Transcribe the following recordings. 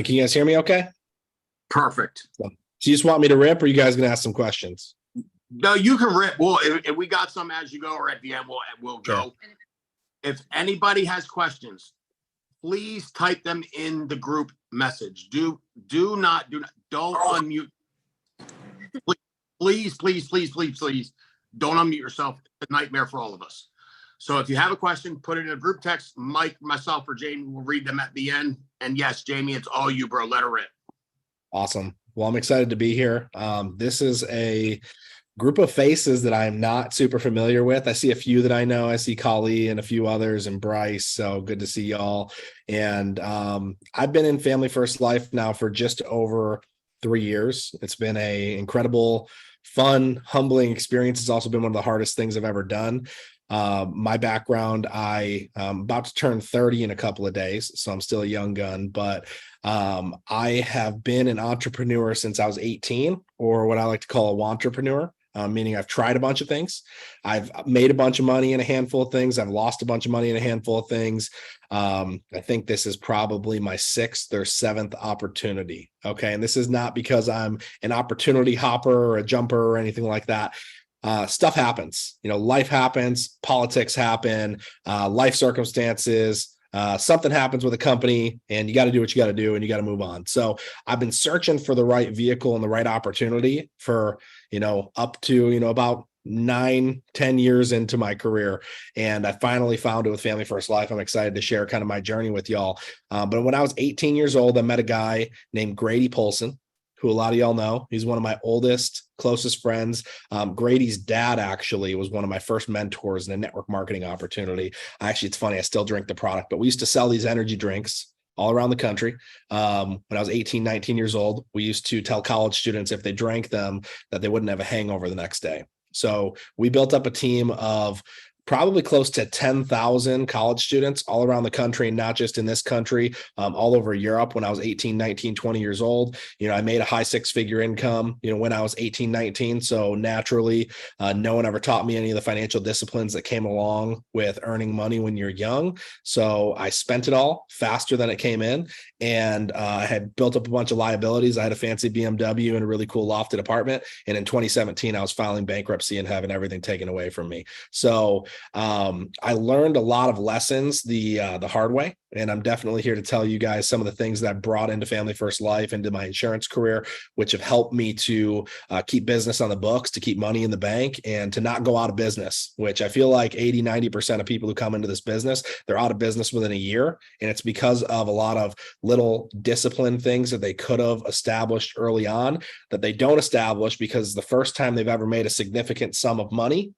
Can you guys hear me okay? Perfect. So you just want me to rip, or you guys going to ask some questions? No, you can rip. Well, if we got some as you go, or at the end, we'll Sure. go. If anybody has questions, please type them in the group message. Don't unmute. Please, don't unmute yourself. It's a nightmare for all of us. So if you have a question, put it in a group text. Mike, myself, or Jamie will read them at the end. And yes, Jamie, it's all you, bro. Let her rip. Awesome. Well, I'm excited to be here. This is a group of faces that I'm not super familiar with. I see a few that I know. I see Kali and a few others and Bryce. So good to see y'all. And I've been in Family First Life now for just over 3 years. It's been a incredible, fun, humbling experience. It's also been one of the hardest things I've ever done. My background, I'm about to turn 30 in a couple of days, so I'm still a young gun, but I have been an entrepreneur since I was 18, or what I like to call a wantrepreneur. Meaning I've tried a bunch of things. I've made a bunch of money in a handful of things. I've lost a bunch of money in a handful of things. I think this is probably my 6th or 7th opportunity. Okay. And this is not because I'm an opportunity hopper or a jumper or anything like that. Stuff happens, life happens, politics happen, life circumstances, something happens with a company, and you got to do what you got to do, and you got to move on. So I've been searching for the right vehicle and the right opportunity for, up to, about 9-10 years into my career. And I finally found it with Family First Life. I'm excited to share kind of my journey with y'all. But when I was 18 years old, I met a guy named Grady Polson, who a lot of y'all know. He's one of my oldest, closest friends. Grady's dad actually was one of my first mentors in a network marketing opportunity. Actually, it's funny, I still drink the product, but we used to sell these energy drinks all around the country. When I was 18, 19 years old, we used to tell college students if they drank them that they wouldn't have a hangover the next day. So we built up a team of probably close to 10,000 college students all around the country, and not just in this country, all over Europe. When I was 18, 19, 20 years old, I made a high 6-figure income, when I was 18, 19. So naturally, no one ever taught me any of the financial disciplines that came along with earning money when you're young. So I spent it all faster than it came in, and I had built up a bunch of liabilities. I had a fancy BMW and a really cool lofted apartment. And in 2017, I was filing bankruptcy and having everything taken away from me. So I learned a lot of lessons the hard way, and I'm definitely here to tell you guys some of the things that I brought into Family First Life, into my insurance career, which have helped me to keep business on the books, to keep money in the bank, and to not go out of business, which I feel like 80-90% of people who come into this business, they're out of business within a year. And it's because of a lot of little discipline things that they could have established early on that they don't establish, because the first time they've ever made a significant sum of money,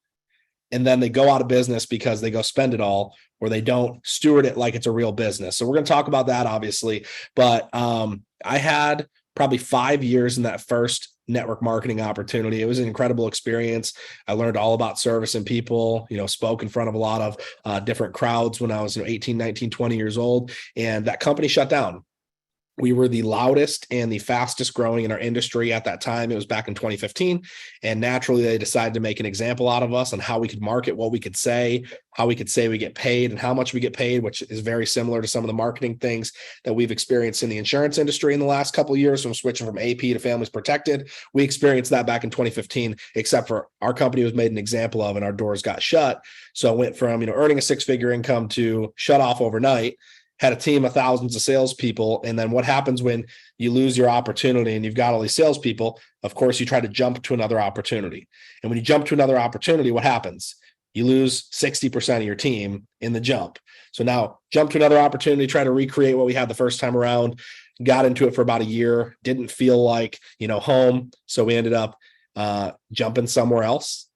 and then they go out of business because they go spend it all, or they don't steward it like it's a real business. So we're going to talk about that, obviously. But I had probably 5 years in that first network marketing opportunity. It was an incredible experience. I learned all about service and people, spoke in front of a lot of different crowds when I was 18, 19, 20 years old. And that company shut down. We were the loudest and the fastest growing in our industry at that time. It was back in 2015. And naturally, they decided to make an example out of us on how we could market, what we could say, how we could say we get paid, and how much we get paid, which is very similar to some of the marketing things that we've experienced in the insurance industry in the last couple of years, from switching from AP to Families Protected. We experienced that back in 2015, except for our company was made an example of and our doors got shut. So it went from, earning a 6-figure income to shut off overnight. Had a team of thousands of salespeople. And then what happens when you lose your opportunity and you've got all these salespeople? Of course, you try to jump to another opportunity. And when you jump to another opportunity, what happens? You lose 60% of your team in the jump. So now jump to another opportunity, try to recreate what we had the first time around, got into it for about a year, didn't feel like, home. So we ended up jumping somewhere else.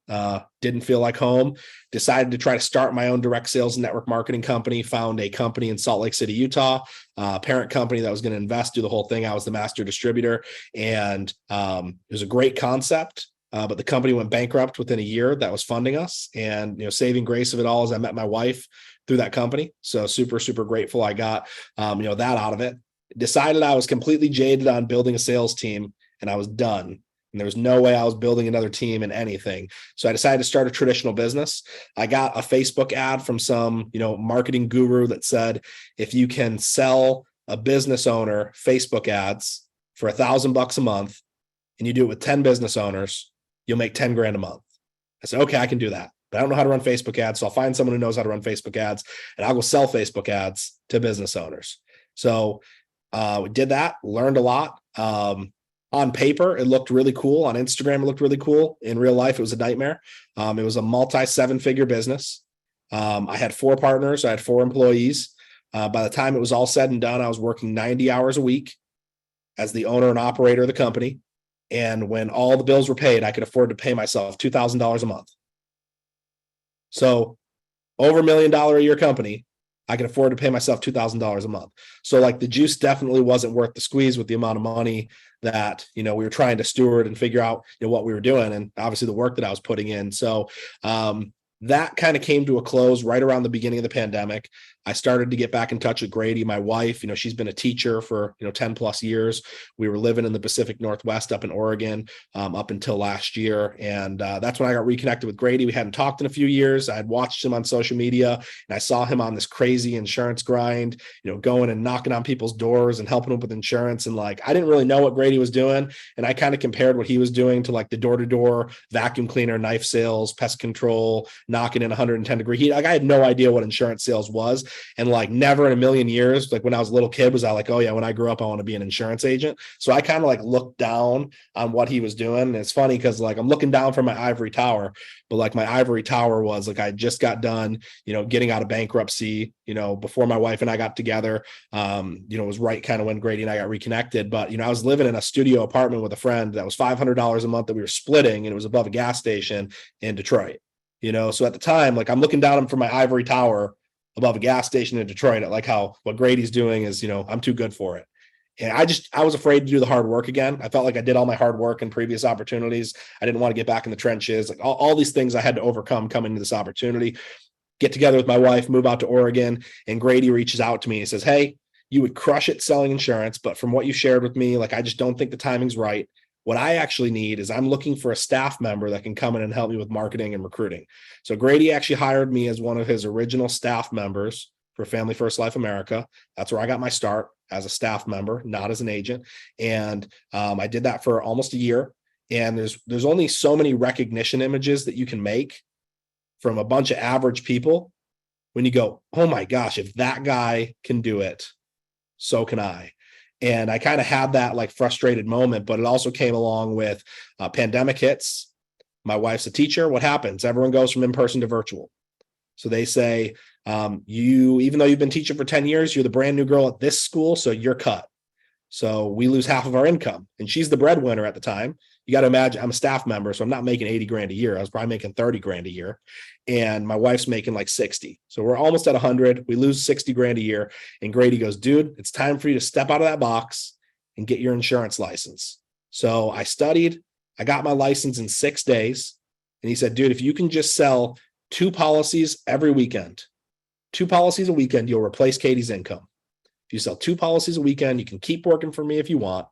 Didn't feel like home, decided to try to start my own direct sales and network marketing company, found a company in Salt Lake City, Utah, parent company that was going to invest, do the whole thing. I was the master distributor, and it was a great concept. But the company went bankrupt within a year that was funding us. And, saving grace of it all is I met my wife through that company. So super, super grateful I got, that out of it. Decided I was completely jaded on building a sales team, and I was done. And there was no way I was building another team in anything. So I decided to start a traditional business. I got a Facebook ad from some, marketing guru that said, if you can sell a business owner Facebook ads for $1,000 a month, and you do it with 10 business owners, you'll make 10 grand a month. I said, okay, I can do that. But I don't know how to run Facebook ads. So I'll find someone who knows how to run Facebook ads, and I'll go sell Facebook ads to business owners. So we did that, learned a lot. On paper, it looked really cool. On Instagram, it looked really cool. In real life, it was a nightmare. It was a multi-7-figure business. I had 4 partners. I had 4 employees. By the time it was all said and done, I was working 90 hours a week as the owner and operator of the company. And when all the bills were paid, I could afford to pay myself $2,000 a month. So over $1 million a year company, I can afford to pay myself $2,000 a month. So like the juice definitely wasn't worth the squeeze with the amount of money that, we were trying to steward and figure out, what we were doing. And obviously the work that I was putting in. So, that kind of came to a close right around the beginning of the pandemic. I started to get back in touch with Grady, my wife. She's been a teacher for 10 plus years. We were living in the Pacific Northwest up in Oregon up until last year. And that's when I got reconnected with Grady. We hadn't talked in a few years. I had watched him on social media, and I saw him on this crazy insurance grind, going and knocking on people's doors and helping them with insurance. And like, I didn't really know what Grady was doing. And I kind of compared what he was doing to like the door-to-door vacuum cleaner, knife sales, pest control, knocking in 110-degree heat. Like I had no idea what insurance sales was. And like never in a million years, like when I was a little kid, was I like, oh yeah, when I grew up, I want to be an insurance agent. So I kind of like looked down on what he was doing. And it's funny because like I'm looking down from my ivory tower, but like my ivory tower was like, I just got done, getting out of bankruptcy, before my wife and I got together, it was right kind of when Grady and I got reconnected. But, I was living in a studio apartment with a friend that was $500 a month that we were splitting, and it was above a gas station in Detroit. So at the time, like I'm looking down from my ivory tower above a gas station in Detroit at like how what Grady's doing is, I'm too good for it. And I was afraid to do the hard work again. I felt like I did all my hard work in previous opportunities. I didn't want to get back in the trenches, like all these things I had to overcome coming to this opportunity, get together with my wife, move out to Oregon. And Grady reaches out to me and says, hey, you would crush it selling insurance, but from what you shared with me, like, I just don't think the timing's right. What I actually need is I'm looking for a staff member that can come in and help me with marketing and recruiting. So Grady actually hired me as one of his original staff members for Family First Life America. That's where I got my start, as a staff member, not as an agent. And I did that for almost a year. And there's only so many recognition images that you can make from a bunch of average people when you go, oh my gosh, if that guy can do it, so can I. And I kind of had that like frustrated moment, but it also came along with pandemic hits. My wife's a teacher. What happens? Everyone goes from in-person to virtual. So they say, even though you've been teaching for 10 years, you're the brand new girl at this school, so you're cut. So we lose half of our income. And she's the breadwinner at the time. You got to imagine, I'm a staff member, so I'm not making 80 grand a year. I was probably making 30 grand a year. And my wife's making like 60. So we're almost at 100. We lose 60 grand a year. And Grady goes, dude, it's time for you to step out of that box and get your insurance license. So I studied. I got my license in 6 days. And he said, dude, if you can just sell 2 policies every weekend, 2 policies a weekend, you'll replace Katie's income. If you sell 2 policies a weekend, you can keep working for me if you want.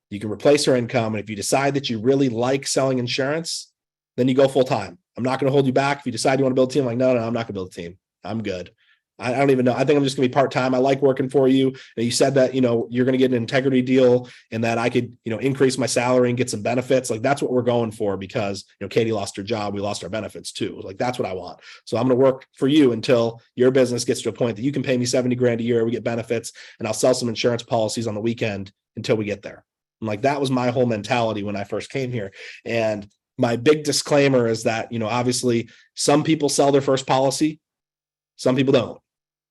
You can replace her income. And if you decide that you really like selling insurance, then you go full time. I'm not going to hold you back. If you decide you want to build a team, I'm like, no, I'm not going to build a team. I'm good. I don't even know. I think I'm just going to be part-time. I like working for you. And you said that, you're going to get an integrity deal and that I could, increase my salary and get some benefits. Like that's what we're going for because, Katie lost her job. We lost our benefits too. Like that's what I want. So I'm going to work for you until your business gets to a point that you can pay me 70 grand a year. We get benefits and I'll sell some insurance policies on the weekend until we get there. And like, that was my whole mentality when I first came here. And my big disclaimer is that, obviously some people sell their first policy. Some people don't.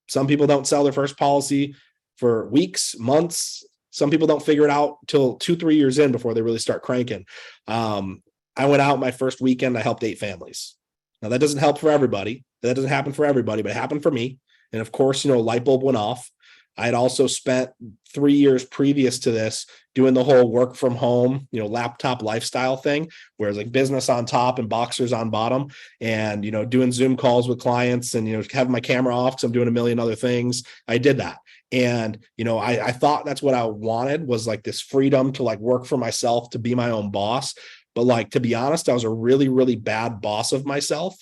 Some people don't sell their first policy for weeks, months. Some people don't figure it out till 2-3 years in before they really start cranking. I went out my first weekend. I helped 8 families. Now that doesn't help for everybody. That doesn't happen for everybody, but it happened for me. And of course, a light bulb went off. I had also spent 3 years previous to this doing the whole work from home, laptop lifestyle thing, where it's like business on top and boxers on bottom, and, doing Zoom calls with clients and, having my camera off because I'm doing a million other things. I did that. And, I thought that's what I wanted, was like this freedom to like work for myself, to be my own boss. But like, to be honest, I was a really, really bad boss of myself.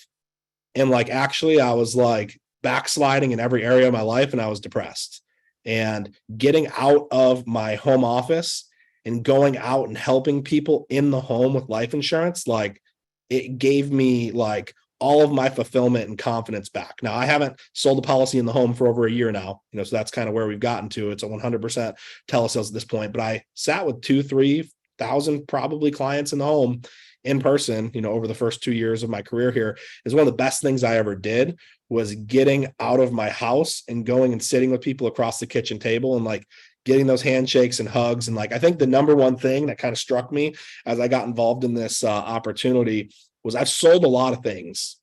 And like, actually, I was like backsliding in every area of my life and I was depressed. And getting out of my home office and going out and helping people in the home with life insurance, like it gave me like all of my fulfillment and confidence back. Now, I haven't sold a policy in the home for over a year now, so that's kind of where we've gotten to. It's a 100% telesales at this point, but I sat with 2,000-3,000 probably clients in the home in person, over the first 2 years of my career here. Is one of the best things I ever did was getting out of my house and going and sitting with people across the kitchen table and like getting those handshakes and hugs. And like, I think the number one thing that kind of struck me as I got involved in this opportunity was I've sold a lot of things,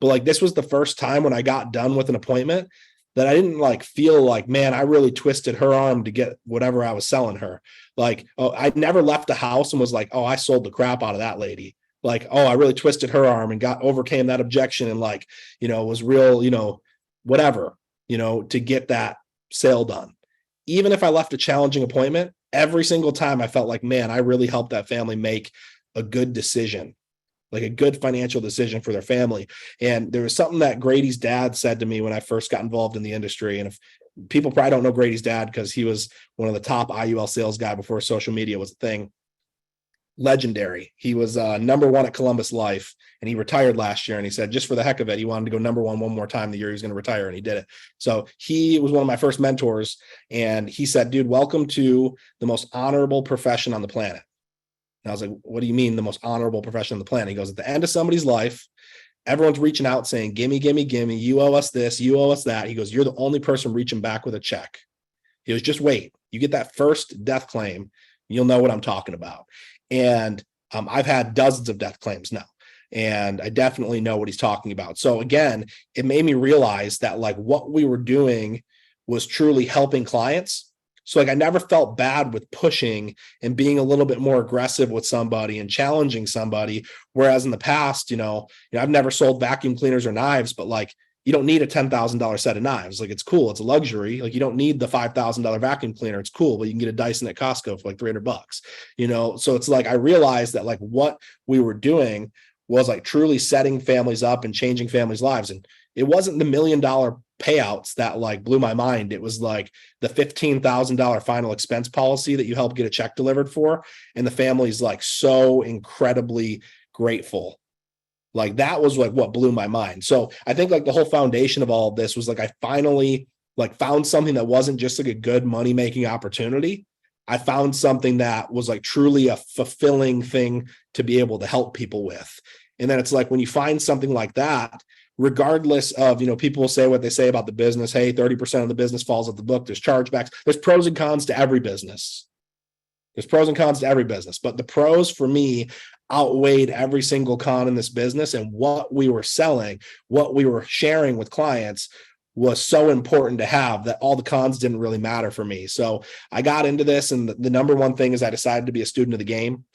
but like this was the first time when I got done with an appointment that I didn't like feel like, man, I really twisted her arm to get whatever I was selling her. Like, oh, I never left the house and was like, oh, I sold the crap out of that lady. Like, oh, I really twisted her arm and overcame that objection and like, was real, whatever, to get that sale done. Even if I left a challenging appointment, every single time I felt like, man, I really helped that family make a good decision, like a good financial decision for their family. And there was something that Grady's dad said to me when I first got involved in the industry. And if people probably don't know Grady's dad because he was one of the top IUL sales guy before social media was a thing. Legendary. He was number one at Columbus Life, and he retired last year. And he said, just for the heck of it, he wanted to go number one more time the year he was going to retire, and he did it. So he was one of my first mentors, and he said, dude, welcome to the most honorable profession on the planet. And I was like, what do you mean the most honorable profession on the planet? He goes, at the end of somebody's life, everyone's reaching out saying, gimme, gimme, gimme, you owe us this, you owe us that. He goes, you're the only person reaching back with a check. He goes, just wait. You get that first death claim, you'll know what I'm talking about. And I've had dozens of death claims now, and I definitely know what he's talking about. So again, it made me realize that like what we were doing was truly helping clients. So like I never felt bad with pushing and being a little bit more aggressive with somebody and challenging somebody. Whereas in the past, I've never sold vacuum cleaners or knives, but like you don't need a $10,000 set of knives. Like it's cool. It's a luxury. Like you don't need the $5,000 vacuum cleaner. It's cool, but you can get a Dyson at Costco for like $300, So it's like, I realized that like what we were doing was like truly setting families up and changing families' lives. And it wasn't the $1 million payouts that like blew my mind. It was like the $15,000 final expense policy that you help get a check delivered for. And the family's like so incredibly grateful. Like that was like what blew my mind. So I think like the whole foundation of all of this was like I finally like found something that wasn't just like a good money-making opportunity. I found something that was like truly a fulfilling thing to be able to help people with. And then it's like when you find something like that, regardless of, people will say what they say about the business. Hey, 30% of the business falls off the book. There's chargebacks. There's pros and cons to every business. There's pros and cons to every business, but the pros for me outweighed every single con in this business. And what we were selling, what we were sharing with clients was so important to have that all the cons didn't really matter for me. So I got into this, and the number one thing is I decided to be a student of the game.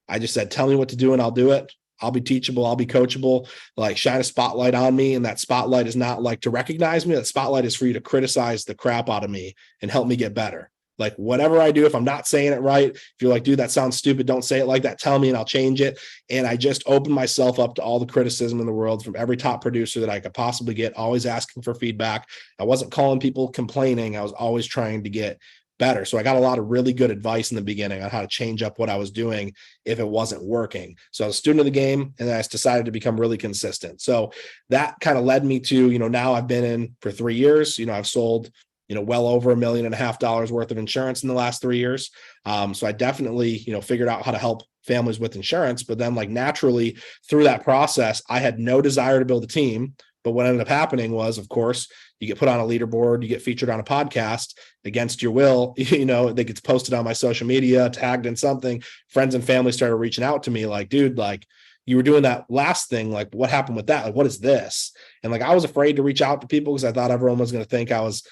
I just said, tell me what to do and I'll do it. I'll be teachable. I'll be coachable, like shine a spotlight on me. And that spotlight is not like to recognize me. That spotlight is for you to criticize the crap out of me and help me get better. Like whatever I do, if I'm not saying it right, if you're like, dude, that sounds stupid, don't say it like that, tell me and I'll change it. And I just opened myself up to all the criticism in the world from every top producer that I could possibly get, always asking for feedback. I wasn't calling people complaining. I was always trying to get better. So I got a lot of really good advice in the beginning on how to change up what I was doing if it wasn't working. So I was a student of the game, and I decided to become really consistent. So that kind of led me to, now I've been in for 3 years. I've sold well over $1.5 million worth of insurance in the last 3 years. So I definitely, figured out how to help families with insurance, but then like naturally through that process, I had no desire to build a team. But what ended up happening was, of course, you get put on a leaderboard, you get featured on a podcast against your will, that gets posted on my social media, tagged in something. Friends and family started reaching out to me like, dude, like you were doing that last thing. Like what happened with that? Like, what is this? And like, I was afraid to reach out to people because I thought everyone was going to think I was,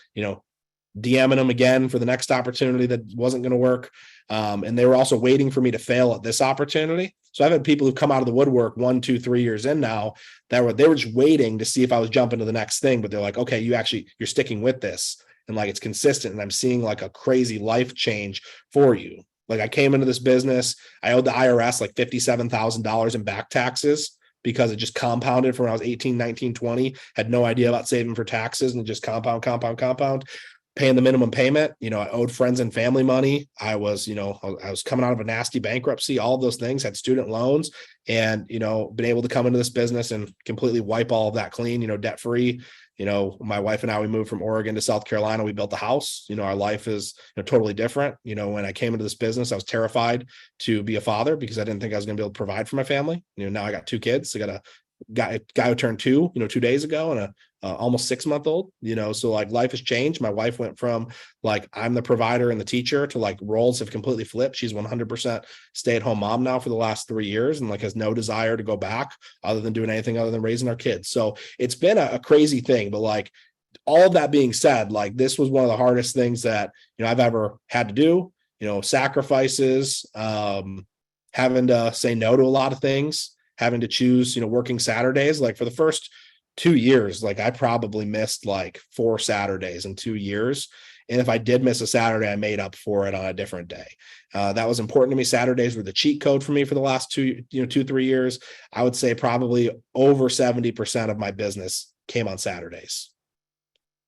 DMing them again for the next opportunity that wasn't going to work. And they were also waiting for me to fail at this opportunity. So I've had people who come out of the woodwork 1, 2, 3 years in now they were just waiting to see if I was jumping to the next thing. But they're like, okay, you're sticking with this. And like, it's consistent. And I'm seeing like a crazy life change for you. Like I came into this business, I owed the IRS like $57,000 in back taxes because it just compounded from when I was 18, 19, 20, had no idea about saving for taxes and just compound. paying the minimum payment. I owed friends and family money. I was coming out of a nasty bankruptcy, all of those things, had student loans, and, been able to come into this business and completely wipe all of that clean, debt free. My wife and I, we moved from Oregon to South Carolina. We built a house. Our life is totally different. When I came into this business, I was terrified to be a father because I didn't think I was going to be able to provide for my family. Now I got 2 kids. I got a guy who turned 2, 2 days ago, and a almost 6-month-old, so like life has changed. My wife went from like, I'm the provider and the teacher, to like roles have completely flipped. She's 100% stay-at-home mom now for the last 3 years, and like has no desire to go back other than doing anything other than raising our kids. So it's been a crazy thing, but like all of that being said, like this was one of the hardest things that, I've ever had to do, sacrifices, having to say no to a lot of things, having to choose, working Saturdays. Like for the first 2 years, like I probably missed like 4 Saturdays in 2 years. And if I did miss a Saturday, I made up for it on a different day. That was important to me. Saturdays were the cheat code for me for the last 3 years. I would say probably over 70% of my business came on Saturdays,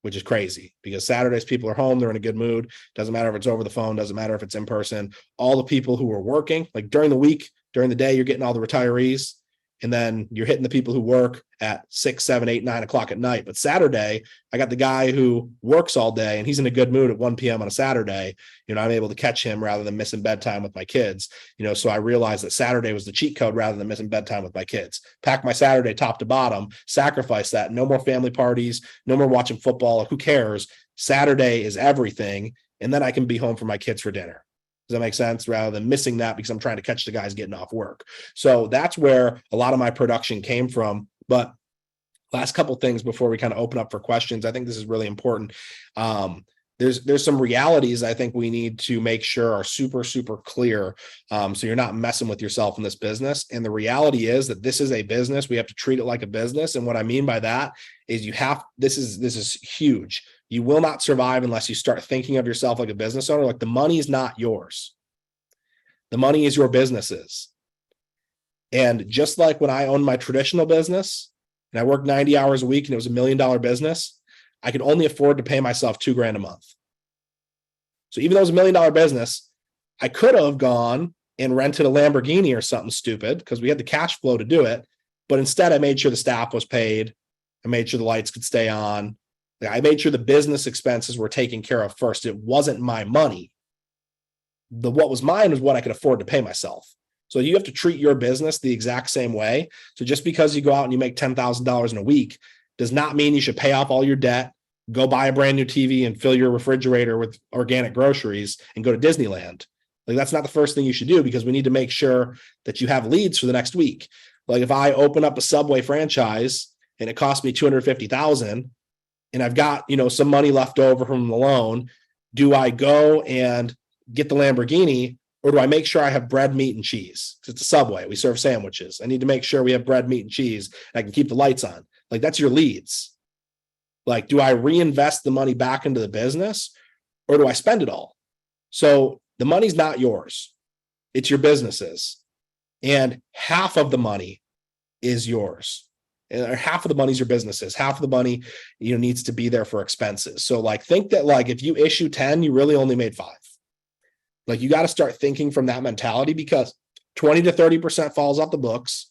which is crazy because Saturdays people are home, they're in a good mood. Doesn't matter if it's over the phone, doesn't matter if it's in person. All the people who are working, like during the week, during the day, you're getting all the retirees. And then you're hitting the people who work at 6, 7, 8, 9 o'clock at night. But Saturday, I got the guy who works all day and he's in a good mood at 1 p.m. on a Saturday. I'm able to catch him rather than missing bedtime with my kids. So I realized that Saturday was the cheat code rather than missing bedtime with my kids. Pack my Saturday top to bottom, sacrifice that. No more family parties, no more watching football. Who cares? Saturday is everything. And then I can be home for my kids for dinner. Does that make sense? Rather than missing that because I'm trying to catch the guys getting off work. So that's where a lot of my production came from. But last couple of things before we kind of open up for questions, I think this is really important. There's some realities I think we need to make sure are super, super clear. So you're not messing with yourself in this business. And the reality is that this is a business. We have to treat it like a business. And what I mean by that is this is huge. You will not survive unless you start thinking of yourself like a business owner. Like the money is not yours. The money is your business's. And just like when I owned my traditional business and I worked 90 hours a week and it was $1 million business, I could only afford to pay myself $2,000 a month. So even though it was $1 million business, I could have gone and rented a Lamborghini or something stupid because we had the cash flow to do it. But instead I made sure the staff was paid. I made sure the lights could stay on. I made sure the business expenses were taken care of first. It wasn't my money. What was mine was what I could afford to pay myself. So you have to treat your business the exact same way. So just because you go out and you make $10,000 in a week does not mean you should pay off all your debt, go buy a brand new TV and fill your refrigerator with organic groceries and go to Disneyland. Like that's not the first thing you should do because we need to make sure that you have leads for the next week. Like if I open up a Subway franchise and it costs me $250,000 and I've got, some money left over from the loan, do I go and get the Lamborghini or do I make sure I have bread, meat, and cheese? Because it's a Subway. We serve sandwiches. I need to make sure we have bread, meat, and cheese. And I can keep the lights on. Like that's your leads. Like, do I reinvest the money back into the business or do I spend it all? So the money's not yours. It's your business's. And half of the money is yours. And half of the money is your business's. Half of the money, needs to be there for expenses. So like, think that like, if you issue 10, you really only made 5. Like you got to start thinking from that mentality because 20 to 30% falls off the books.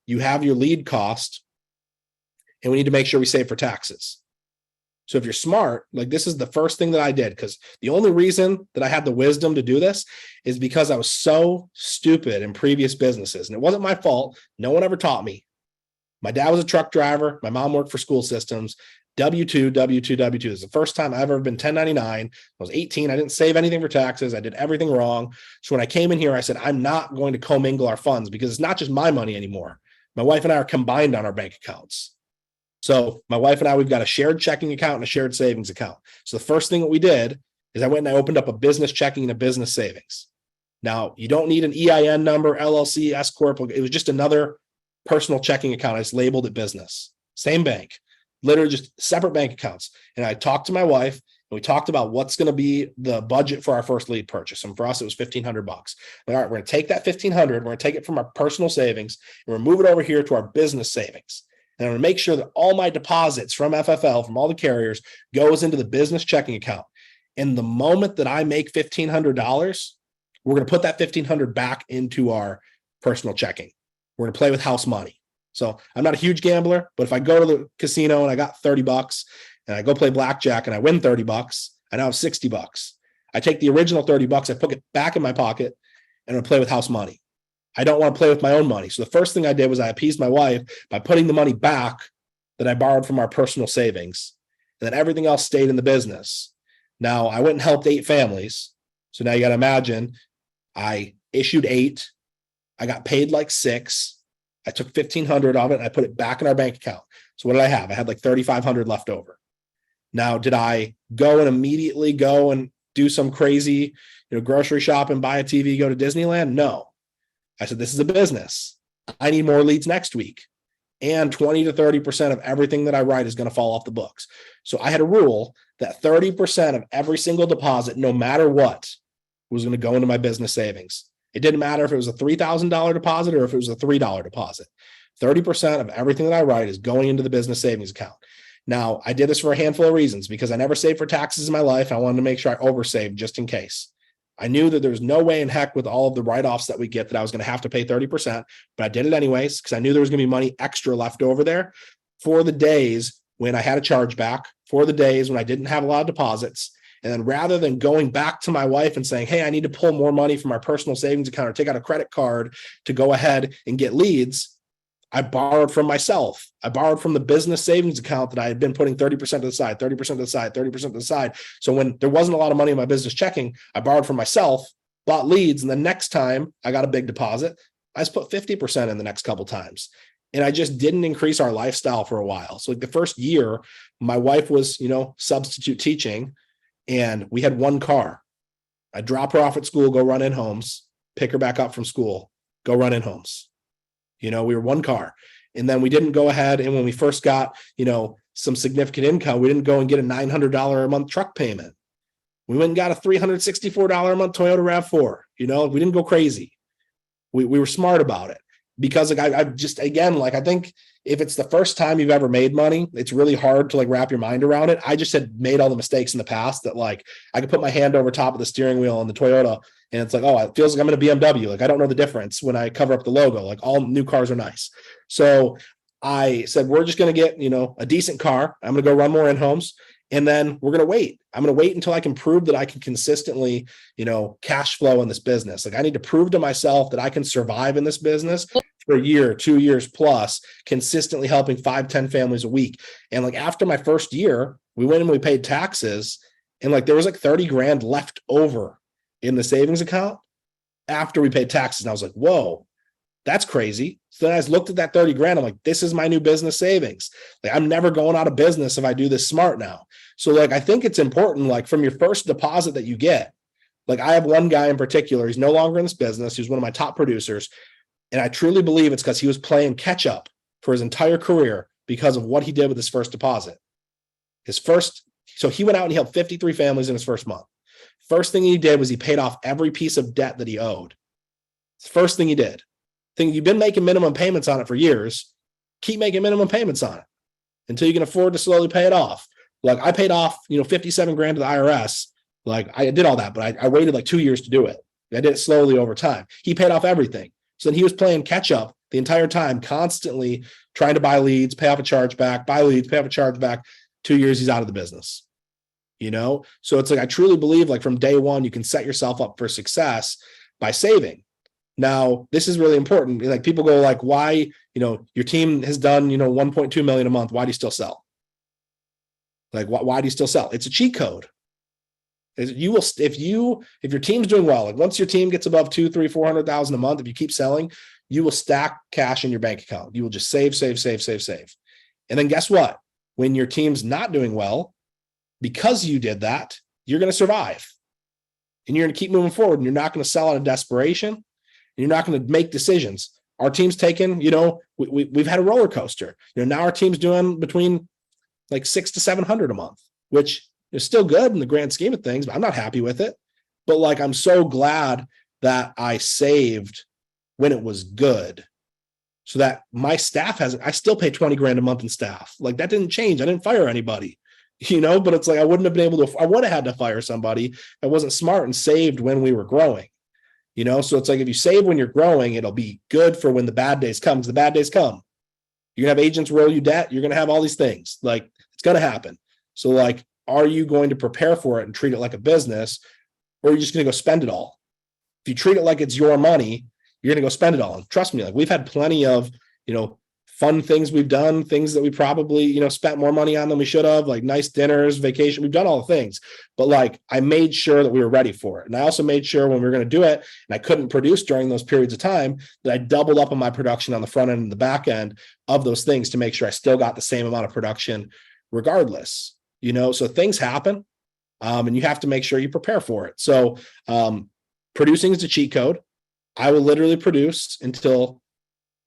You have your lead cost and we need to make sure we save for taxes. So if you're smart, like this is the first thing that I did because the only reason that I had the wisdom to do this is because I was so stupid in previous businesses. And it wasn't my fault. No one ever taught me. My dad was a truck driver. My mom worked for school systems. W-2. This is the first time I've ever been 1099. I was 18. I didn't save anything for taxes. I did everything wrong. So when I came in here, I said, I'm not going to commingle our funds because it's not just my money anymore. My wife and I are combined on our bank accounts. So my wife and I, we've got a shared checking account and a shared savings account. So the first thing that we did is I went and I opened up a business checking and a business savings. Now, you don't need an EIN number, LLC, S Corp. It was just another personal checking account. I just labeled it business. Same bank, literally just separate bank accounts. And I talked to my wife and we talked about what's going to be the budget for our first lead purchase. And for us, it was $1,500. All right, we're going to take that $1,500. We're going to take it from our personal savings and we're going to move it over here to our business savings. And I'm going to make sure that all my deposits from FFL, from all the carriers, goes into the business checking account. And the moment that I make $1,500, we're going to put that $1,500 back into our personal checking. We're going to play with house money. So I'm not a huge gambler, but if I go to the casino and I got $30 and I go play blackjack and I win $30, I now have $60. I take the original $30, I put it back in my pocket and I play with house money. I don't want to play with my own money. So the first thing I did was I appeased my wife by putting the money back that I borrowed from our personal savings. And then everything else stayed in the business. Now I went and helped 8 families. So now you got to imagine I issued 8. I got paid like 6. I took $1,500 of it and I put it back in our bank account. So what did I have? I had like $3,500 left over. Now, did I go and immediately go and do some crazy, grocery shop and buy a TV, go to Disneyland? No. I said, this is a business. I need more leads next week. And 20 to 30% of everything that I write is going to fall off the books. So I had a rule that 30% of every single deposit, no matter what, was going to go into my business savings. It didn't matter if it was a $3,000 deposit or if it was a $3 deposit. 30% of everything that I write is going into the business savings account. Now, I did this for a handful of reasons because I never saved for taxes in my life. I wanted to make sure I oversaved just in case. I knew that there's no way in heck with all of the write-offs that we get that I was going to have to pay 30%, but I did it anyways because I knew there was going to be money extra left over there for the days when I had a chargeback, for the days when I didn't have a lot of deposits. And then rather than going back to my wife and saying, hey, I need to pull more money from our personal savings account or take out a credit card to go ahead and get leads, I borrowed from myself. I borrowed from the business savings account that I had been putting 30% to the side, 30% to the side, 30% to the side. So when there wasn't a lot of money in my business checking, I borrowed from myself, bought leads. And the next time I got a big deposit, I just put 50% in the next couple of times. And I just didn't increase our lifestyle for a while. So like the first year, my wife was, substitute teaching and we had one car. I'd drop her off at school, go run in homes, pick her back up from school, go run in homes. We were one car. And then we didn't go ahead. And when we first got, some significant income, we didn't go and get a $900 a month truck payment. We went and got a $364 a month Toyota RAV4. We didn't go crazy. We were smart about it because I just, again, I think if it's the first time you've ever made money, it's really hard to wrap your mind around it. I just had made all the mistakes in the past that I could put my hand over top of the steering wheel on the Toyota and it's oh, it feels like I'm in a BMW. I don't know the difference when I cover up the logo. All new cars are nice. So I said, we're just going to get, a decent car. I'm going to go run more in homes. And then we're going to wait. I'm going to wait until I can prove that I can consistently, cash flow in this business. I need to prove to myself that I can survive in this business for a year, 2 years plus, consistently helping 5-10 families a week. And after my first year, we went and we paid taxes and there was $30,000 left over in the savings account after we paid taxes. And I was like, whoa, that's crazy. So then I looked at that $30,000. I'm like, this is my new business savings. I'm never going out of business if I do this smart now. So I think it's important, from your first deposit that you get, I have one guy in particular, he's no longer in this business. He's one of my top producers. And I truly believe it's because he was playing catch up for his entire career because of what he did with his first deposit. So he went out and he helped 53 families in his first month. First thing he did was he paid off every piece of debt that he owed. It's the first thing he did. You've been making minimum payments on it for years. Keep making minimum payments on it until you can afford to slowly pay it off. I paid off, $57,000 to the IRS. I did all that, but I waited 2 years to do it. I did it slowly over time. He paid off everything. So then he was playing catch up the entire time, constantly trying to buy leads, pay off a chargeback, buy leads, pay off a chargeback. 2 years, he's out of the business. So it's I truly believe from day one, you can set yourself up for success by saving. Now, this is really important. People go why, your team has done, 1.2 million a month. Why do you still sell? Why do you still sell? It's a cheat code. You will, if your team's doing well, once your team gets above 200,000, 300,000, 400,000 a month, if you keep selling, you will stack cash in your bank account. You will just save. And then guess what? When your team's not doing well, because you did that, you're going to survive and you're going to keep moving forward and you're not going to sell out of desperation and you're not going to make decisions. Our team's taken, we've had a roller coaster. Now our team's doing between 600 to 700 a month, which is still good in the grand scheme of things, but I'm not happy with it. But I'm so glad that I saved when it was good so that my staff I still pay $20,000 a month in staff. That didn't change. I didn't fire anybody. but it's like, I wouldn't have been able to, I would have had to fire somebody. I wasn't smart and saved when we were growing, so it's like, if you save when you're growing, it'll be good for when the bad days come. 'Cause the bad days come. You're gonna have agents roll you debt. You're gonna have all these things. Like, it's gonna happen. So like, are you going to prepare for it and treat it like a business, or are you just gonna go spend it all? If you treat it like it's your money, you're gonna go spend it all. And trust me, like, we've had plenty of, fun things we've done, things that we probably, spent more money on than we should have, like nice dinners, vacation. We've done all the things, but like, I made sure that we were ready for it. And I also made sure when we were going to do it and I couldn't produce during those periods of time, that I doubled up on my production on the front end and the back end of those things to make sure I still got the same amount of production regardless, so things happen. And you have to make sure you prepare for it. So producing is a cheat code. I will literally produce until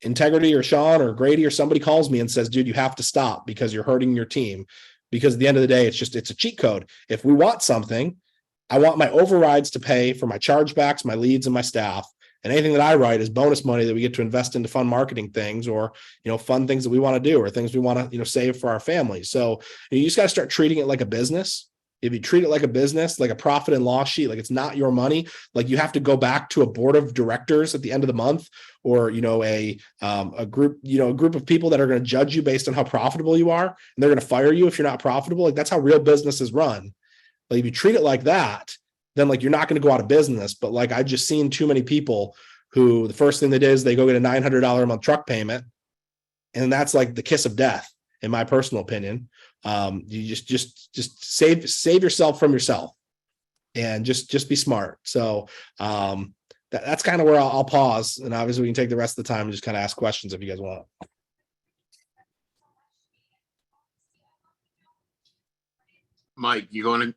Integrity or Sean or Grady or somebody calls me and says, dude, you have to stop because you're hurting your team. Because at the end of the day, it's a cheat code. If we want something, I want my overrides to pay for my chargebacks, my leads, and my staff. And anything that I write is bonus money that we get to invest into fun marketing things, or, fun things that we want to do, or things we want to, save for our family. So you just got to start treating it like a business. If you treat it like a business, like a profit and loss sheet, like it's not your money, like you have to go back to a board of directors at the end of the month, or, a group of people that are going to judge you based on how profitable you are. And they're going to fire you if you're not profitable. Like, that's how real businesses run. Like, if you treat it like that, then like, you're not going to go out of business. But like, I've just seen too many people who the first thing they did is they go get a $900 a month truck payment. And that's like the kiss of death, in my personal opinion. You just save yourself from yourself, and just be smart. So that's kind of where I'll pause, and obviously we can take the rest of the time and just kind of ask questions if you guys want. Mike, you going to?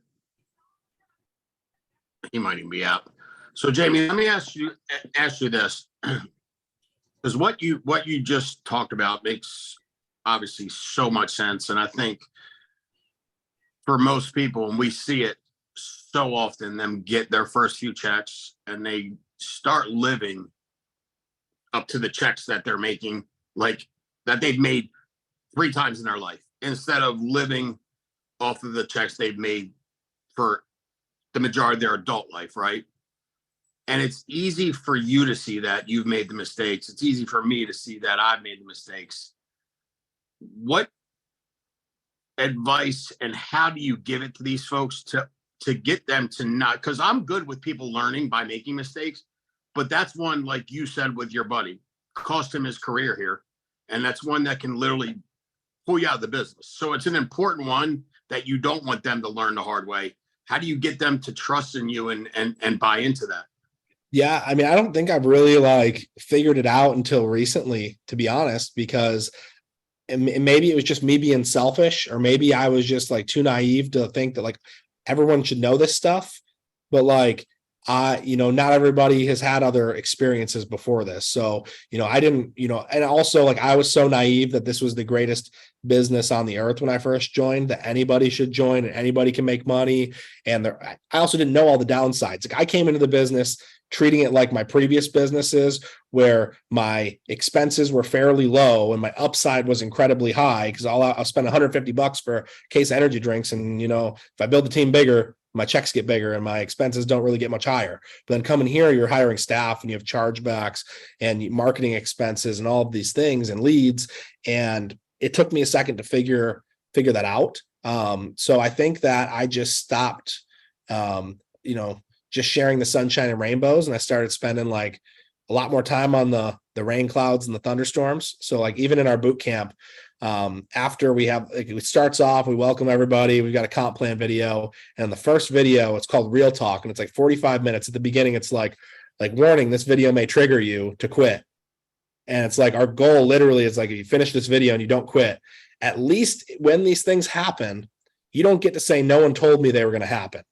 He might even be out. So Jamie, let me ask you this, because what you just talked about makes obviously so much sense, and I think for most people, and we see it so often, them get their first few checks and they start living up to the checks that they're making, like that they've made 3 times in their life, instead of living off of the checks they've made for the majority of their adult life, right? And it's easy for you to see that you've made the mistakes. It's easy for me to see that I've made the mistakes. What advice and how do you give it to these folks to get them to not, because I'm good with people learning by making mistakes, but that's one, like you said with your buddy, cost him his career here, and that's one that can literally pull you out of the business. So it's an important one that you don't want them to learn the hard way. How do you get them to trust in you and buy into that? Yeah, I mean, I don't think I've really like figured it out until recently, to be honest, because maybe it was just me being selfish, or maybe I was just like too naive to think that like everyone should know this stuff. But like, not everybody has had other experiences before this. So, I didn't, and also like, I was so naive that this was the greatest business on the earth when I first joined, that anybody should join and anybody can make money. And I also didn't know all the downsides. Like, I came into the business treating it like my previous businesses, where my expenses were fairly low and my upside was incredibly high, because I'll spend $150 for a case of energy drinks. And, if I build the team bigger, my checks get bigger and my expenses don't really get much higher. But then coming here, you're hiring staff and you have chargebacks and marketing expenses and all of these things and leads. And it took me a second to figure that out. So I think that I just stopped, just sharing the sunshine and rainbows. And I started spending like a lot more time on the rain clouds and the thunderstorms. So like, even in our boot camp, after we have, like, it starts off, we welcome everybody. We've got a comp plan video. And the first video, it's called Real Talk. And it's like 45 minutes. At the beginning, it's like warning, this video may trigger you to quit. And it's like, our goal literally is like, if you finish this video and you don't quit, at least when these things happen, you don't get to say, no one told me they were going to happen.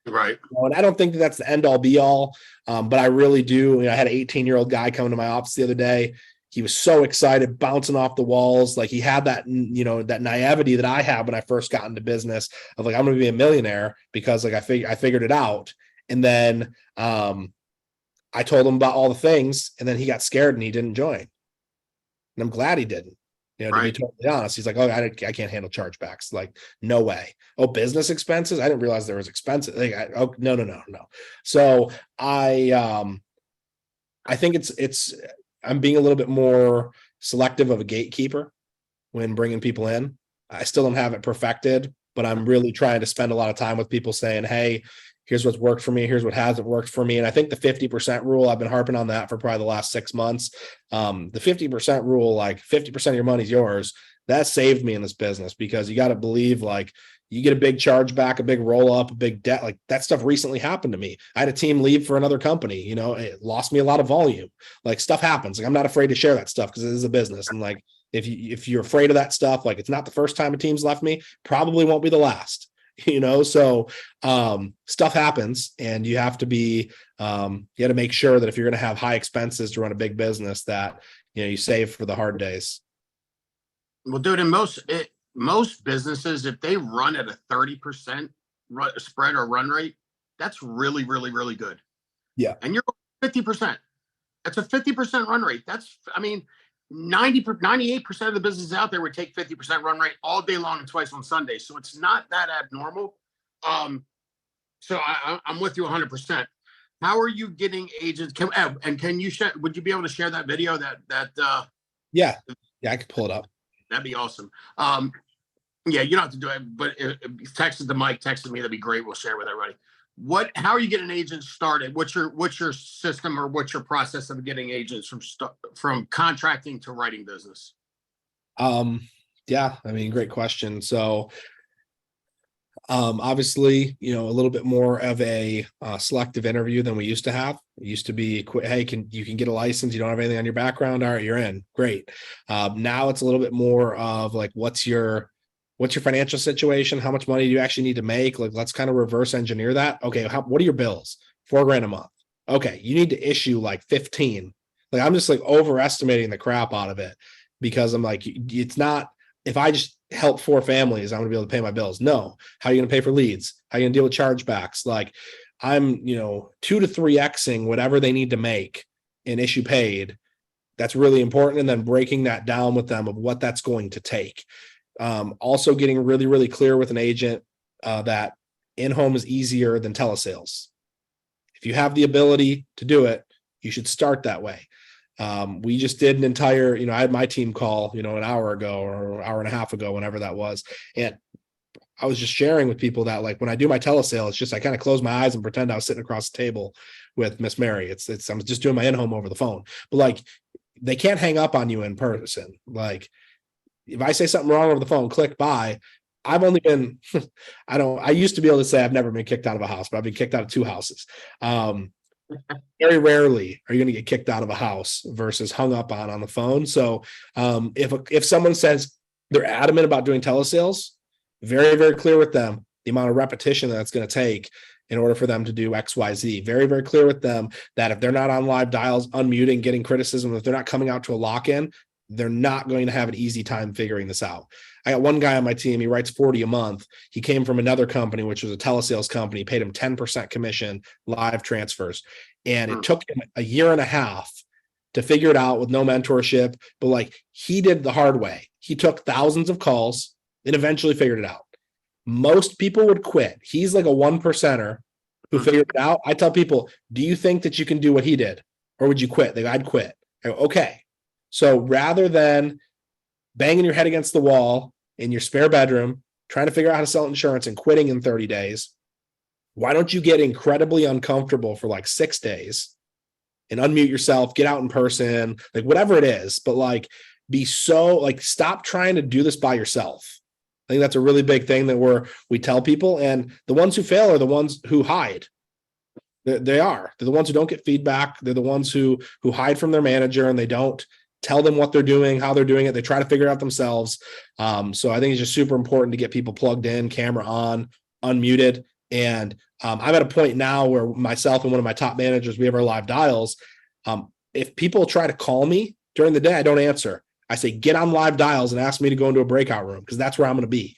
Right. And I don't think that that's the end all be all. But I really do. I had an 18-year-old guy come to my office the other day. He was so excited, bouncing off the walls. Like, he had that, that naivety that I had when I first got into business of like, I'm going to be a millionaire, because like, I figured it out. And then I told him about all the things, and then he got scared and he didn't join. And I'm glad he didn't, To be Right. totally honest, he's like, oh, I can't handle chargebacks. Like, no way. Oh, business expenses? I didn't realize there was expenses. Like, oh, no. So I think I'm being a little bit more selective of a gatekeeper when bringing people in. I still don't have it perfected, but I'm really trying to spend a lot of time with people saying, hey, here's what's worked for me. Here's what hasn't worked for me. And I think the 50% rule, I've been harping on that for probably the last 6 months. The 50% rule, like 50% of your money's yours, that saved me in this business, because you got to believe, like, you get a big charge back, a big roll up, a big debt. Like, that stuff recently happened to me. I had a team leave for another company, it lost me a lot of volume. Like, stuff happens. Like, I'm not afraid to share that stuff because it is a business. And like, if you're afraid of that stuff, like, it's not the first time a team's left me, probably won't be the last. So stuff happens, and you have to be you got to make sure that if you're going to have high expenses to run a big business, that you save for the hard days. Well, dude, in most businesses, if they run at a 30% spread or run rate, that's really, really, really good. Yeah. And you're 50%. That's a 50% run rate. That's, I mean, 98% of the businesses out there would take 50% run rate all day long and twice on Sunday. So it's not that abnormal. So I'm with you 100%. How are you getting agents? Can you share? Would you be able to share that video? Yeah, I could pull it up. That'd be awesome. Yeah, you don't have to do it, but if text it to Mike, text it to me, that'd be great. We'll share with everybody. How are you getting agents started? What's your system, or what's your process of getting agents from contracting to writing business? Yeah, I mean, great question. So obviously, a little bit more of a selective interview than we used to have. It used to be, hey, you can get a license, you don't have anything on your background, all right, you're in, great. Now it's a little bit more of like, what's your financial situation? How much money do you actually need to make? Like, let's kind of reverse engineer that. Okay, what are your bills? $4,000 a month. Okay, you need to issue like 15. Like, I'm just like overestimating the crap out of it, because I'm like, it's not, if I just help 4 families, I'm gonna be able to pay my bills. No. How are you gonna pay for leads? How are you gonna deal with chargebacks? Like, I'm 2 to 3xing whatever they need to make and issue paid. That's really important. And then breaking that down with them of what that's going to take. Also getting really, really clear with an agent that in-home is easier than telesales. If you have the ability to do it, you should start that way. We just did an entire, I had my team call, an hour ago or hour and a half ago, whenever that was. And I was just sharing with people that, like, when I do my telesale, it's just, I kind of close my eyes and pretend I was sitting across the table with Miss Mary. I'm just doing my in-home over the phone, but like, they can't hang up on you in person. Like, if I say something wrong over the phone, click by. I've only been, I used to be able to say I've never been kicked out of a house, but I've been kicked out of 2 houses. Very rarely are you going to get kicked out of a house versus hung up on the phone. So if someone says they're adamant about doing telesales, very, very clear with them the amount of repetition that's going to take in order for them to do XYZ. Very, very clear with them that if they're not on live dials, unmuting, getting criticism, if they're not coming out to a lock-in, they're not going to have an easy time figuring this out. I got one guy on my team, he writes 40 a month. He came from another company, which was a telesales company, paid him 10% commission, live transfers. And it took him a year and a half to figure it out with no mentorship. But like, he did the hard way. He took thousands of calls and eventually figured it out. Most people would quit. He's like a 1%er who figured it out. I tell people, do you think that you can do what he did? Or would you quit? They go, I'd quit. I go, okay. So rather than banging your head against the wall in your spare bedroom, trying to figure out how to sell insurance and quitting in 30 days, why don't you get incredibly uncomfortable for like 6 days and unmute yourself, get out in person, like whatever it is, but like, be so like, stop trying to do this by yourself. I think that's a really big thing that we tell people, and the ones who fail are the ones who hide. They're the ones who don't get feedback. They're the ones who hide from their manager, and they don't tell them what they're doing, how they're doing it. They try to figure it out themselves. So I think it's just super important to get people plugged in, camera on, unmuted. And I'm at a point now where myself and one of my top managers, we have our live dials. If people try to call me during the day, I don't answer. I say, get on live dials and ask me to go into a breakout room, because that's where I'm going to be.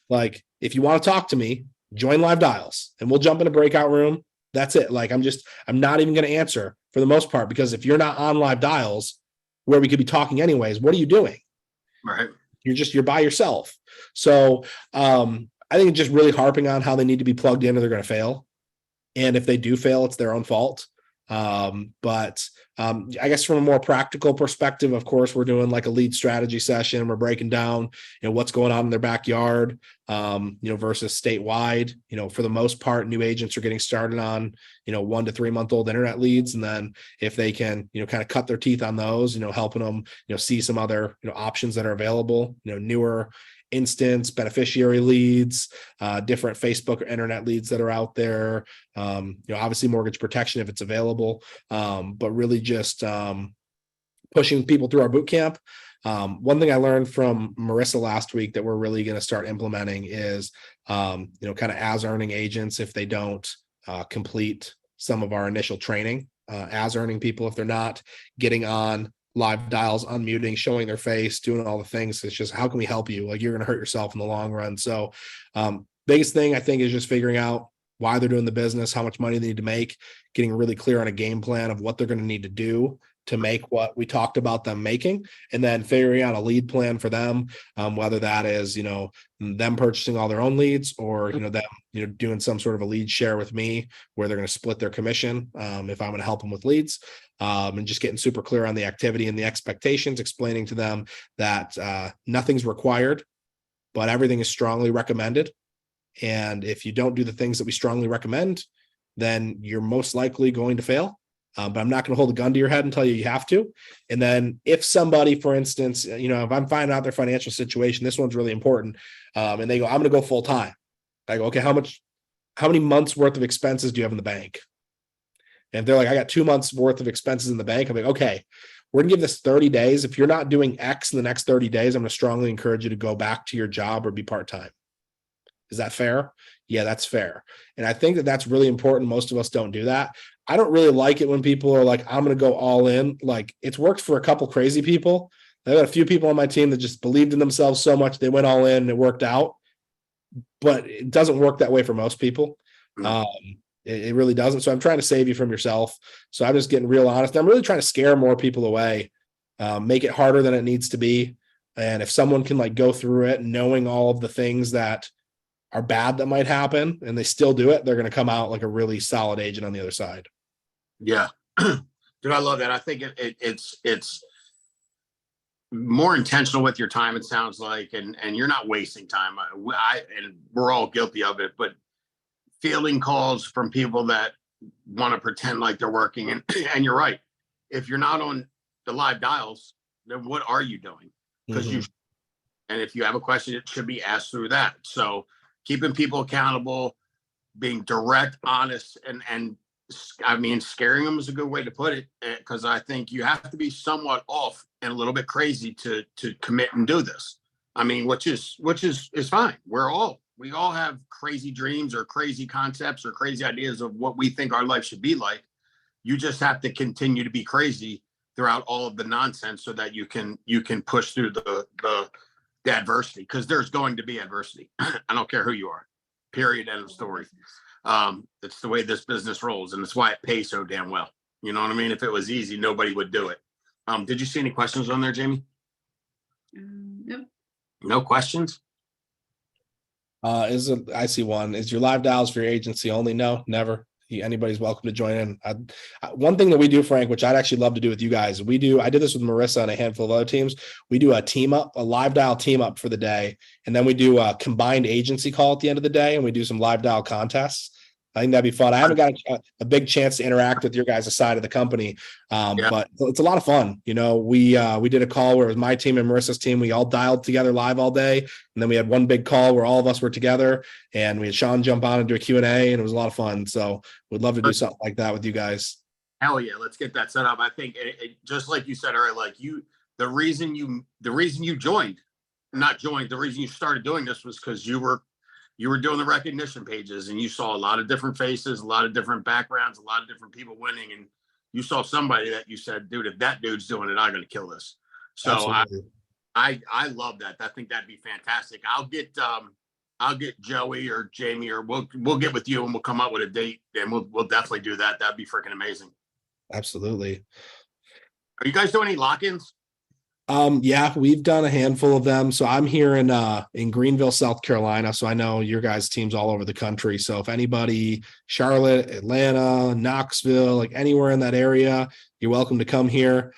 Like, if you want to talk to me, join live dials and we'll jump in a breakout room. That's it. Like, I'm not even going to answer for the most part, because if you're not on live dials where we could be talking anyways, what are you doing? Right. You're by yourself. So I think just really harping on how they need to be plugged in or they're going to fail. And if they do fail, it's their own fault. But I guess from a more practical perspective, of course, we're doing like a lead strategy session. We're breaking down, what's going on in their backyard, versus statewide. For the most part, new agents are getting started on, 1 to 3 month old internet leads. And then if they can, kind of cut their teeth on those, helping them, see some other, options that are available, newer instance beneficiary leads, different Facebook or internet leads that are out there, obviously mortgage protection if it's available, but really just pushing people through our boot camp. One thing I learned from Marissa last week that we're really going to start implementing is, kind of as earning agents, if they don't complete some of our initial training, as earning people, if they're not getting on live dials, unmuting, showing their face, doing all the things. It's just, how can we help you? Like, you're going to hurt yourself in the long run. So biggest thing I think is just figuring out why they're doing the business, how much money they need to make, getting really clear on a game plan of what they're going to need to do to make what we talked about them making, and then figuring out a lead plan for them, whether that is, them purchasing all their own leads, or, them, doing some sort of a lead share with me where they're going to split their commission if I'm going to help them with leads, and just getting super clear on the activity and the expectations, explaining to them that nothing's required, but everything is strongly recommended. And if you don't do the things that we strongly recommend, then you're most likely going to fail. But I'm not going to hold a gun to your head and tell you have to. And then if somebody, for instance, if I'm finding out their financial situation, this one's really important. And they go, I'm going to go full time. I go, okay, how many months worth of expenses do you have in the bank? And if they're like, I got 2 months worth of expenses in the bank, I'm like, okay, we're gonna give this 30 days. If you're not doing X in the next 30 days, I'm going to strongly encourage you to go back to your job or be part-time. Is that fair? Yeah, that's fair. And I think that that's really important. Most of us don't do that. I don't really like it when people are like, I'm going to go all in. Like, it's worked for a couple crazy people. I've got a few people on my team that just believed in themselves so much they went all in and it worked out. But it doesn't work that way for most people. No. It really doesn't. So I'm trying to save you from yourself. So I'm just getting real honest. I'm really trying to scare more people away, make it harder than it needs to be. And if someone can like go through it knowing all of the things that are bad that might happen and they still do it, they're going to come out like a really solid agent on the other side. Yeah. Dude, I love that. I think it's more intentional with your time, it sounds like, and you're not wasting time. And we're all guilty of it, but fielding calls from people that want to pretend like they're working, and you're right. If you're not on the live dials, then what are you doing? Because and if you have a question, it should be asked through that. So keeping people accountable, being direct, honest, and I mean, scaring them is a good way to put it, because I think you have to be somewhat off and a little bit crazy to commit and do this. I mean, which is fine. We all have crazy dreams or crazy concepts or crazy ideas of what we think our life should be like. You just have to continue to be crazy throughout all of the nonsense so that you can push through the adversity, because there's going to be adversity. I don't care who you are, period, end of story. It's the way this business rolls, and it's why it pays so damn well. You know what I mean? If it was easy, nobody would do it. Did you see any questions on there, Jamie? No. No questions? I see one. Is your live dials for your agency only? No, never. Anybody's welcome to join in. One thing that we do, Frank, which I'd actually love to do with you guys, I did this with Marissa and a handful of other teams. We do a team up, a live dial team up for the day. And then we do a combined agency call at the end of the day, and we do some live dial contests. I think that'd be fun. I haven't got a big chance to interact with your guys' side of the company, but it's a lot of fun. We did a call where it was my team and Marissa's team. We all dialed together live all day, and then we had one big call where all of us were together, and we had Sean jump on and do a Q&A, and it was a lot of fun. So we'd love to do something like that with you guys. Hell yeah, let's get that set up. I think just like you said earlier, like the reason you joined, not joined, the reason you started doing this was because you were doing the recognition pages, and you saw a lot of different faces, a lot of different backgrounds, a lot of different people winning. And you saw somebody that you said, dude, if that dude's doing it, I'm going to kill this. So I love that. I think that'd be fantastic. I'll get Joey or Jamie, or we'll get with you and we'll come up with a date, and we'll definitely do that. That'd be freaking amazing. Absolutely. Are you guys doing any lock-ins? Yeah, we've done a handful of them. So I'm here in Greenville, South Carolina. So I know your guys' teams all over the country. So if anybody, Charlotte, Atlanta, Knoxville, like anywhere in that area, you're welcome to come here.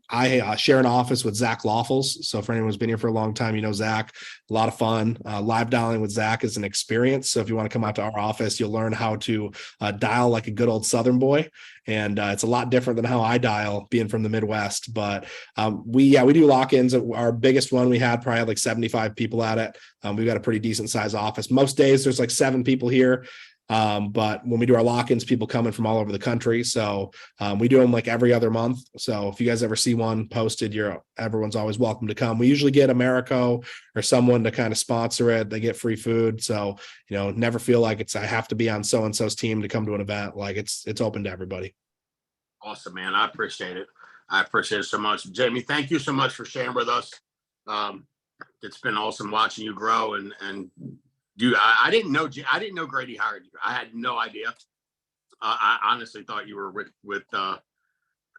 I share an office with Zach Lawfuls. So for anyone who's been here for a long time, you know Zach. A lot of fun. Live dialing with Zach is an experience. So if you want to come out to our office, you'll learn how to dial like a good old Southern boy. And it's a lot different than how I dial, being from the Midwest. But we do lock-ins. Our biggest one we had probably had like 75 people at it. We've got a pretty decent size office. Most days there's like 7 people here. But when we do our lock-ins, people coming from all over the country. So we do them like every other month. So if you guys ever see one posted, everyone's always welcome to come. We usually get Americo or someone to kind of sponsor it. They get free food. So, never feel like I have to be on so-and-so's team to come to an event. Like it's open to everybody. Awesome, man. I appreciate it. I appreciate it so much. Jamie, thank you so much for sharing with us. It's been awesome watching you grow and dude, I didn't know Grady hired you. I had no idea. I honestly thought you were I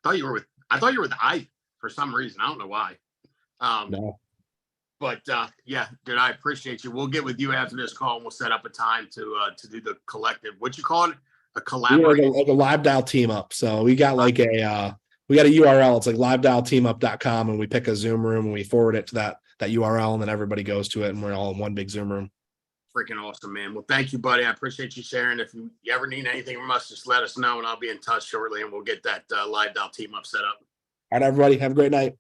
thought you were with I for some reason. I don't know why. No. But yeah, dude, I appreciate you. We'll get with you after this call and we'll set up a time to do the collective. What you call it? A collaboration? Like a live dial team up. So we got we got a URL. It's like livedialteamup.com, and we pick a Zoom room and we forward it to that URL, and then everybody goes to it and we're all in one big Zoom room. Freaking awesome, man. Well, thank you, buddy. I appreciate you sharing. If you ever need anything from us, just let us know and I'll be in touch shortly and we'll get that live dial team up set up. All right, everybody. Have a great night.